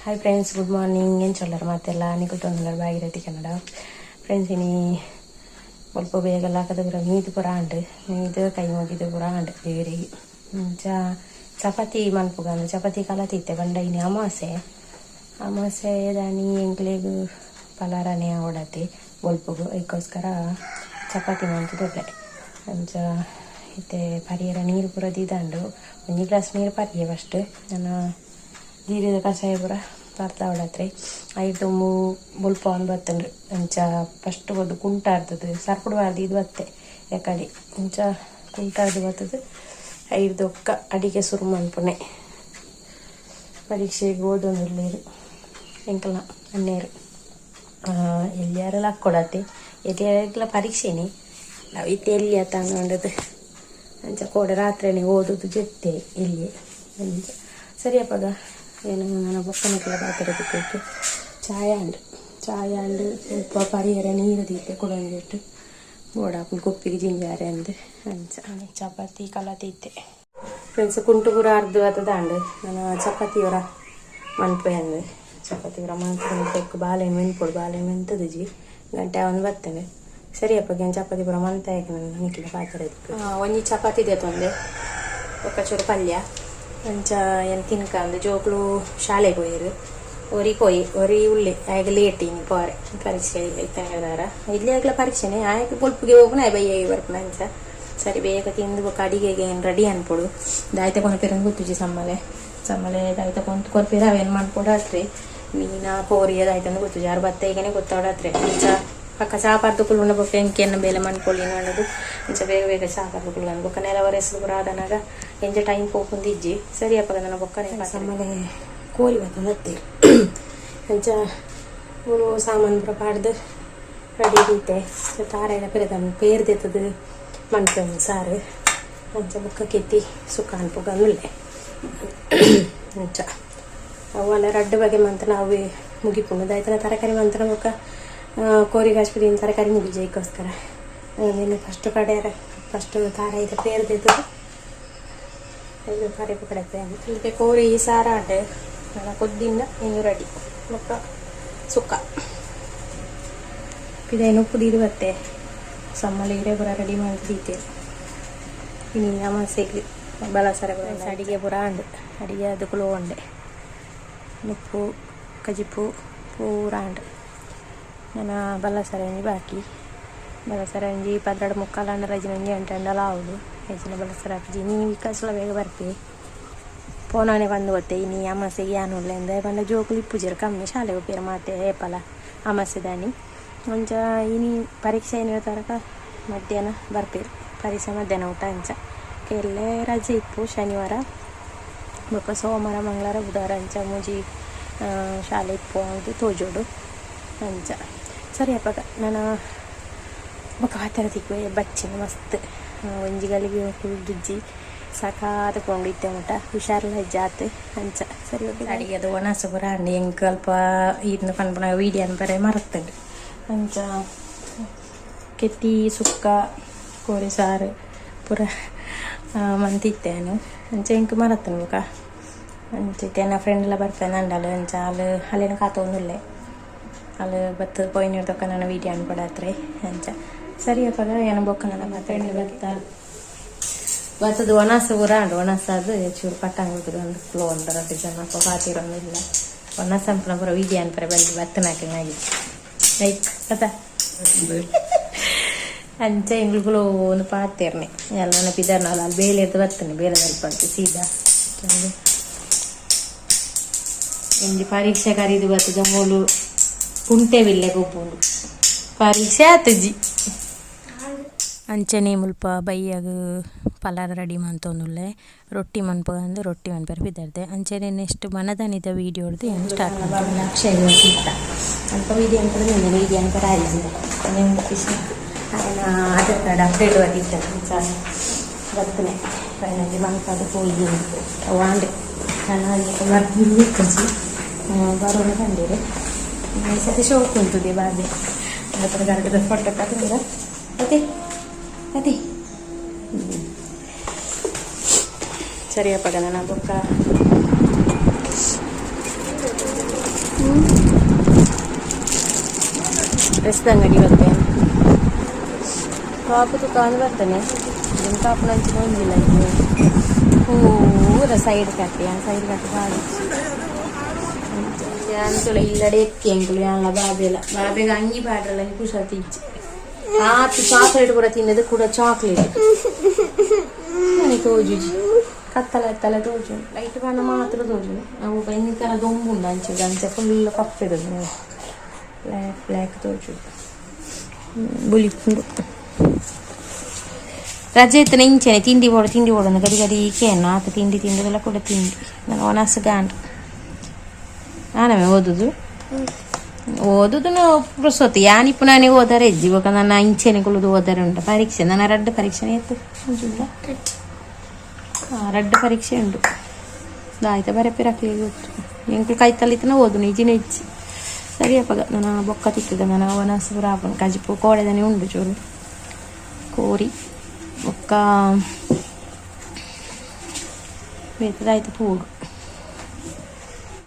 Hi friends, good morning. ಏನು ಚೊಲ್ಲರು ಮಾತೆಲ್ಲ ನಿಕುಟೊಂದು ಬಾಗಿರತಿ Kannada friends. ಇನಿ ಸ್ವಲ್ಪ ಬೇಗಲ್ಲ ಹಾಕದ ಪುರ ಮೀದು ಪುರ ಆಂಡು ಮೀದು ಕೈ ಮುಗಿದು ಪುರ ಆಂಡು ದೇವರಿಗೆ ಚಪಾತಿ ಮನ್ಪುಗಂದು ಚಪಾತಿ ಕಲತಿತ್ತೆ ಬಂಡ ಇನಿ ಅಮಾಸೆ ದಾನಿ ಎಂಕ್ಲೆಗು ಪಲಾರನೆ ಓಡತಿ ಬೊಲ್ಪುಗು ಅದಕ್ಕೋಸ್ಕರ ಚಪಾತಿ ಮಂತುದೊಡ್ಡೆ ಅಂಚ ಇತ್ತೆ ಪರಿಯರ ನೀರು ಪುರ ದಿದಂಡು 1 ಗ್ಲಾಸ್ ನೀರು ಪರಿಯೆ ಫಸ್ಟ್ ನಾನು ಜೀರಿದ ಕಷಾಯ ಪುರ ಬರ್ತಾ ಹೊಡತ್ರಿ ಐದು ಬೊಲ್ಪ ಒಂದು ಬತ್ತಂಡ್ರಿ ಅಂಚ ಫಸ್ಟ್ ಒಂದು ಕುಂಟಾಡ್ತದೆ ಸರ್ಪುಡಬಾರ್ದು ಇದು ಬತ್ತೆ ಯಾಕಡೆ ಅಂಚ ಕುಂಟಾಡ್ದು ಬರ್ತದೆ ಐದು ಒಕ್ಕ ಅಡಿಗೆ ಸುರು ಮನ್ಪುಣೆ ಪರೀಕ್ಷೆಗೆ ಓದೊಂದಿರ್ಲೇರು ಎಂಕಲ್ನ ಅನ್ನೇರು ಎಲ್ಲಿಯಾರೆಲ್ಲ ಹಾಕ್ಕೊಡತ್ತೆ ಎಲ್ಲಿಯಾರೆಲ್ಲ ಪರೀಕ್ಷೆನೇ ನಾವು ಇತ್ತೆ ಎಲ್ಲಿ ತಂಗೊಂಡದು ಅಂಚ ಕೂಡ ರಾತ್ರಿನೇ ಓದೋದು ಜೊತೆ ಇಲ್ಲಿ ಸರಿಯಪ್ಪಗ ಏನು ನನ್ನ ಬೊಕ್ಕನಕ್ಕೆಲ್ಲ ಬಾತಿರೋದಕ್ಕೆ ಚಾಯ ಅಂಡು ಸ್ವಲ್ಪ ಪರಿಯರ ನೀರು ದೀಪೆ ಕೊಡೊಂದಿಟ್ಟು ಗೋಡಾಪು ಕೊಪ್ಪಿಗೆ ಜಿಂಜಾರೆ ಅಂದು ಅಂಚ ಚಪಾತಿ ಕಲತಿತ್ತೆ ಫ್ರೆಂಡ್ಸ್. ಕುಂಟು ಪೂರ ಅರ್ಧ ಆತದಾಂಡು ನಾನು ಚಪಾತಿ ಅವರ ಮನ್ಪೆ ಅಂದು ಚಪಾತಿ ಅವರ ಮನ್ಪು ಬಾಳೆಹಣ್ಣು ಮೆನ್ಪೊಡು ಬಾಳೆಹಣ್ಣು ಮೆಂತದಜಿ ಗಂಟೆ ಅವನು ಬರ್ತೇನೆ ಸರಿಯಪ್ಪ ಏನು ಚಪಾತಿ ಪೂರ ಮಂತಾಯಕ್ಕೆ ನಾನು ನಿಕ್ಕಿಲ್ಲ ಪಾತ್ರೆದಕ್ಕೆ ಒಂಜಿ ಚಪಾತಿ ದೇತೊಂದೆ ಒಕ್ಕ ಚೂರು ಪಲ್ಯ ಅಂಚ ಏನು ತಿನ್ಕಂದು ಜೋಕ್ಲು ಶಾಲೆಗೆ ಹೋಯ್ರು ಒರಿ ಉಳ್ಳಿ ಆಗ ಲೇಟಿನಿ ಪೋರೆ ಪರೀಕ್ಷೆ ಇತ್ತಾರ ಇಲ್ಲಿ ಆಗ್ಲ ಪರೀಕ್ಷೆನೆ ಆಯ್ಕೆ ಪುಲ್ಪಿಗೆ ಹೋಗುನ ಬೈಯಾಗಿ ಬರ್ಪುನ ಅಂಚ ಸರಿ ಬೇಗ ತಿಂದು ಅಡಿಗೆಗೆ ಏನು ರೆಡಿ ಅನ್ಕೊಡು ದಾಯ್ತ ಕೊನಪೇರಂದು ಗೊತ್ತುಜಿ ಸಮ್ಮಲೆ ದಾಯ್ತ ಕೊಂತ ಕೊರ್ಪೇರ ಅವೇನು ಮಾಡ್ಕೊಡತ್ರಿ ಮೀನ ಪೋರಿಯ ದಾಯ್ತಂದು ಗೊತ್ತುಜಿ ಯಾರು ಬತ್ತ ಈಗನೇ ಗೊತ್ತಾಡತ್ರಿ ಅಂಚ ಪಕ್ಕ ಚಾಪಾರ್ದು ಕುಲ್ಗೊಂಡ ಬೊಕ್ಕ ಎಂಕೆಯನ್ನು ಬೇಲೆ ಮನ್ಕೊಳ್ಳಿ ಅನ್ನೋದು ಇಂಚ ಬೇಗ ಚಾಪಾರ್ದು ಕುಲ್ಗೊಂಡು ಬೊಕ್ಕ ನೆಲವರ ಹೆಸರು ಕೂಡ ಆದನಾಗ ಎಂಜ ಟೈಮ್ ಹೋಗ್ಕೊಂಡು ಇಜ್ಜಿ ಸರಿಯಪ್ಪ ನನ್ನ ಬೊಕ್ಕನೆ ಸಮ್ಮಲೆ ಕೋರಿ ಮತ್ತೆ ಅಂಚ ಮೂರು ಸಾಮಾನು ಪುರ ಪಾಡ್ದು ರೆಡಿ ಇದ್ದೆ ತಾರೆಲ್ಲ ಪೆರೆದನ್ನು ಪೇರ್ದೆತ್ತದು ಮಣ್ಕೊಂಡು ಸಾರು ಅಂಚ ಬೊಕ್ಕ ಕೆತ್ತಿ ಸುಕ್ಕ ಅನ್ಪುಗನ್ನುಳ್ಳೆ ಅಂಚ ಅವೆಲ್ಲ ರಡ್ಡು ಬಗೆ ಮಂತ ನಾವು ಮುಗಿಪುಂಡು ಆಯ್ತನ ತರಕಾರಿ ಮಂತ್ರ ಬೊಕ್ಕ ಕೋರಿಗೆ ಹಾಸ್ಪಿಟಲ್ ತರಕಾರಿ ಮುಗಿಜಿ ಅದಕ್ಕೋಸ್ಕರ ನೀನು ಫಸ್ಟ್ ತಾರ ಇದು ಪೇರ್ದಿದ್ದು ಇದು ಕರೆ ಕಡತೆ ಈಗ ಕೋರಿ ಸಾರಾಟೆ ಕೊದ್ದಿಂದ ನೀನು ರೆಡಿ ಮುಕ್ಕ ಸುಕ್ಕ ಇದೇನು ಪುಡಿದು ಬತ್ತೆ ಸಮ್ಮಲ್ಲಿ ಇರೇ ಪುರ ರೆಡಿ ಮಾಡಿದ್ದೀತೆ ಇನ್ನು ಅಮಾಸೆಗೆ ಬಲಸರ ಅಡಿಗೆ ಪುರ ಅಂಡು ಅಡಿಗೆ ಅದಕ್ಕೂ ಉಂಡೆ ಉಪ್ಪು ಕಜಿಪು ಪೂರ ಅಂಡು ನಾನು ಬಲ್ಲಸರಂಜಿ ಬಾಕಿ ಬಲ್ಲಸರಂಜಿ 12:45 ರಜನಂಜಿ ಅಂಟಂಡಲ ಆವುದು ಹೆಚ್ಚಿನ ಬಲ್ಲಸರ ಹಾಕಿ ನೀವು ಕಸಲ ಬೇಗ ಬರ್ತೀವಿ ಪೋನಾನೆ ಬಂದು ಗೊತ್ತೆ ಇನ್ನು ಅಮಾಸೆಗೆ ಯಾನುಲ್ಲ ಎಂದ ಬಂದ ಜೋಕುಲು ಇಪ್ಪುಜರು ಕಮ್ಮಿ ಶಾಲೆ ಒಪ್ಪಿರ ಮಾತೆ ಏಪಲ ಅಮಾಸೆ ದಾನಿ ಒಂಚ ಇನಿ ಪರೀಕ್ಷೆ ಏನು ತರಕ ಮಧ್ಯಾಹ್ನ ಬರ್ಪೇರು ಪರೀಕ್ಷೆ ಮಧ್ಯಾಹ್ನ ಊಟ ಅಂಚ ಎಲ್ಲೇ ರಜೆ ಇತ್ತು ಶನಿವಾರ ಬೊಕ್ಕ ಸೋಮವಾರ ಮಂಗಳವಾರ ಬುಧವಾರ ಅಂಚ ಮುಜಿ ಶಾಲೆ ಇಪ್ಪು ಅದು ತೋಜೋಡು ಅಂಚ ಸರಿಯಪ್ಪ ನಾನು ಬೊಕ್ಕ ಹತ್ತಿರ ತಿಕ್ಕು ಬಚ್ಚಿನ ಮಸ್ತ್ ಒಂಜಿಗಳಿಗೆ ಕುಳ್ದುಜ್ಜಿ ಸಾಕಾದಕೊಂಡು ಇತ್ತೆ ಊಟ ಹುಷಾರಿಲ್ಲ ಜಾತ್ ಅಂಚ ಸರಿ ಅಡಿಗೆ ಅದು ಒಣಸ ಪುರ ಅಂಡಿ ಹೆಂಗೆ ಸ್ವಲ್ಪ ಇದನ್ನ ಪನ್ಪುನ ವೀಡಿಯೋನ ಬರೀ ಮರತ್ತಂಡು ಅಂಚ ಕೆತ್ತಿ ಸುಕ್ಕ ಕೋರಿ ಸಾರು ಪುರ ಮಂತಿತ್ತೇನು ಅಂಚ ಹೆಂಗೆ ಮರತ್ತನು ಬೊಕ್ಕ ಅಂಚಿತ್ತೆ ನನ್ನ ಫ್ರೆಂಡ್ ಎಲ್ಲ ಬರ್ಪೇನೆ ಅಂಡಲು ಅಂಚ ಅಲ್ಲಿ ಅಲ್ಲೇನು ಕಾತೊಂದುಲ್ಲೆ ಅಲ್ಲಿ ಬತ್ತದ ಪೋಯಿನಿರ್ತಕ್ಕ ನನ್ನ ವೀಡಿಯೋ ಅನ್ಕೊಡತ್ರಿ ಅಂಚ ಸರಿಯಪ್ಪಾಗ ಏನು ಬೊಕ್ಕ ನನ್ನ ಮಾತಾಡಿ ಬತ್ತದ ಒಣಸ ಪೂರ ಅಂಡು ಒಣಸ ಅದು ಚೂರು ಪಟ್ಟಂಗೆ ಹೋಗುದು ಒಂದು ಫ್ಲೋ ಒಂದು 2 ಜನ ಪಾತಿರೊಂದಿಲ್ಲ ಒಣಸ ಅಂಪನ ಪೂರ ವೀಡಿಯೋ ಅನ್ಪರೆ ಬಂದು ಬತ್ತನಾಕಂಗಾಗಿ ಲೈಕ್ ಕಥಾ ಅಂಚ ಎಂಗ್ಳುಗಳು ಒಂದು ಪಾತಿರ್ನೆ ಎಲ್ಲ ನೆನಪಿದಾರನಲ್ಲ ಅಲ್ಲಿ ಬೇಲೆ ಎದ್ದು ಬರ್ತೇನೆ ಬೇರೆ ಪಡ್ತು ಸೀದಾ ಎಂಜಿ ಪರೀಕ್ಷೆ ಕರೀದು ಬರ್ತದ ಮೂಲು ಕುಂಟೆವಿಲ್ಲೆ ಗೊಬ್ಬುಂಡು ಪರೀಕ್ಷೆ ಆತಜ್ಜಿ ಅಂಚನೆ ಮುಲ್ಪ ಬೈಯಾಗ ಪಲಾರ ರೆಡಿ ಮಂತೊಂದುಲ್ಲೆ ರೊಟ್ಟಿ ಮನ್ಪಂದು ರೊಟ್ಟಿ ಮನ್ಪರೆ ಬಿದ್ದಾರ್ದೆ ಅಂಚನೆ ನೆಕ್ಸ್ಟ್ ಮನದಾನಿದ ವೀಡಿಯೋ ಹೊಡೆದು ಏನು ಸ್ಟಾರ್ಟ್ ಮಾಡ್ತೀನಿ ಅಕ್ಷಯ ಸಿಗ್ತ ಅಲ್ಪ ವೀಡಿಯೋ ಅನ್ಕೊಂಡು ನಿನ್ನೆ ವೀಡಿಯೋ ಅನ್ಕೊಂಡು ಆಯ್ತು ಆಧಾರ್ ಕಾರ್ಡ್ ಅಪ್ಡೇಟ್ ಆಗಿತ್ತು ಬರ್ತನೆ ಫೈನಲಿ ಮನ್ಕಾದ ಹೋಗಿ ವಾಂಡೆ ಚೆನ್ನಾಗಿ ಬರ್ತಿರ್ಬೇಕಜ್ಜಿ ಬರೋಣ ಕಂಡಿರಿ ಸತಿ ಶೋಕ್ ಉಂಟುದೆ ಬಾಬೆ ಅದರ ಗರಡದ ಫೋಟೋ ತಗೊಂಡ್ರ ಅದೇ ಸರಿಯಪ್ಪ ನಾನು ಬೊಕ್ಕ ಡ್ರೆಸ್ ಅಂಗಡಿ ಬರ್ತೇನೆ ಕಾಪು ದುಕಾನ್ ಬರ್ತಾನೆ ಇದನ್ನು ಕಾಪು ನಂಚು ಹೊಂದಿಲ್ಲ ಪೂರ ಸೈಡ್ ಕಟ್ಟಿ ಆ ಸೈಡ್ ಕಟ್ಟಿ ಬಾಡಿ ಅಂಚುಲ ಇಲ್ಲಡೆ ಎಕ್ಕಿ ಅಂಕುಲು ಯಾನ ಬಾಬೆಗೆ ಅಂಗಿ ಪಾಡ್ರಲ್ಲ ಖುಷಿ ತಿಚ್ಚಿ ಆತು ಚಾಕ್ಲೇಟ್ ಕೂಡ ತಿನ್ನದು ಕೂಡ ಚಾಕ್ಲೇಟ್ ನನಗೆ ತೋಜುಜಿ ಕತ್ತಲ ತೋಜು ಲೈಟ್ ಬಣ್ಣ ಮಾತ್ರ ತೋಜು ನಾವು ಭಯಂಕರ ದೊಂಬುಂಡು ಅಂಚೆ ಫುಲ್ ಕಪ್ಪಿರೋದು ನೀವು ಬ್ಲ್ಯಾಕ್ ತೋಜು ಬುಲಿಪುಂಡು ರಜೆ ಇತ್ತನ ಇಂಚೆನೆ ತಿಂಡಿ ಬೋಡು ಗಡಿ ಈಕೆಯನ್ನು ಆತ ತಿಂಡಿದೆಲ್ಲ ಕೂಡ ತಿಂಡಿ ನಾನು ಒನಸು ಗಾಂಡ ನಾನವೇ ಓದುದು ಪುರ್ಸೊತ್ತು ಯಾನಿಪ್ಪು ನಾನೇ ಓದಾರೆ ಇಜ್ಜಿ ಇವಾಗ ನನ್ನ ಇಂಚೆನೆಗಳದು ಓದಾರೆ ಉಂಟು ಪರೀಕ್ಷೆ ನನ್ನ ರಡ್ಡು ಪರೀಕ್ಷೆನೇ ಇತ್ತು ರಡ್ಡು ಪರೀಕ್ಷೆ ಉಂಟು ಆಯ್ತಾ ಬರಪಿರಾಕಿ ಗೊತ್ತು ಎಂಕು ಕೈತಲ್ಲಿತ್ತನ ಓದು ನಿಜಿನ ಇಜ್ಜಿ ಸರಿಯಪ್ಪ ನನ್ನ ಬೊಕ್ಕ ತಿಕ್ಕದ ನನ್ನ ಒನಸು ರಾಪನ ಕಜಿಪು ಕೋಡೆದನೆ ಉಂಡು ಚೂರು ಕೋರಿ ಬೊಕ್ಕ ಬೇತದಾಯ್ತು ಪೂಡು